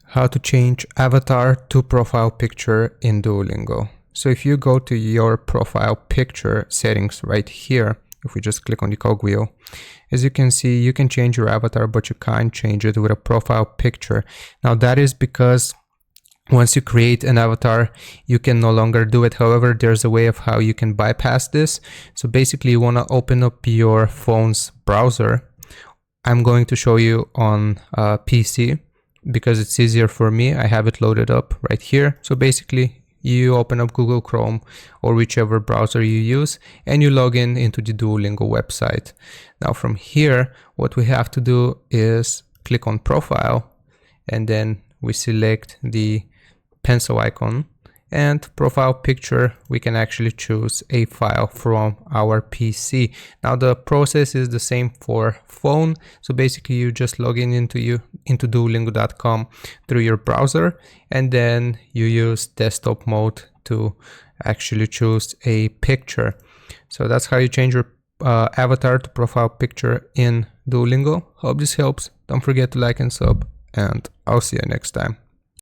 How to change avatar to profile picture in Duolingo. So if you go to your profile picture settings right here, if we just click on the cogwheel, as you can see, you can change your avatar, but you can't change it with a profile picture. Now that is because once you create an avatar, you can no longer do it. However, there's a way of how you can bypass this. So basically you want to open up your phone's browser. I'm going to show you on PC because it's easier for me. I have it loaded up right here. So basically you open up Google Chrome or whichever browser you use and you log in into the Duolingo website. Now from here, what we have to do is click on profile and then we select the pencil icon, and profile picture, we can actually choose a file from our PC. Now the process is the same for phone. So basically you just log in into duolingo.com through your browser, and then you use desktop mode to actually choose a picture. So that's how you change your avatar to profile picture in Duolingo. Hope this helps. Don't forget to like and sub, and I'll see you next time.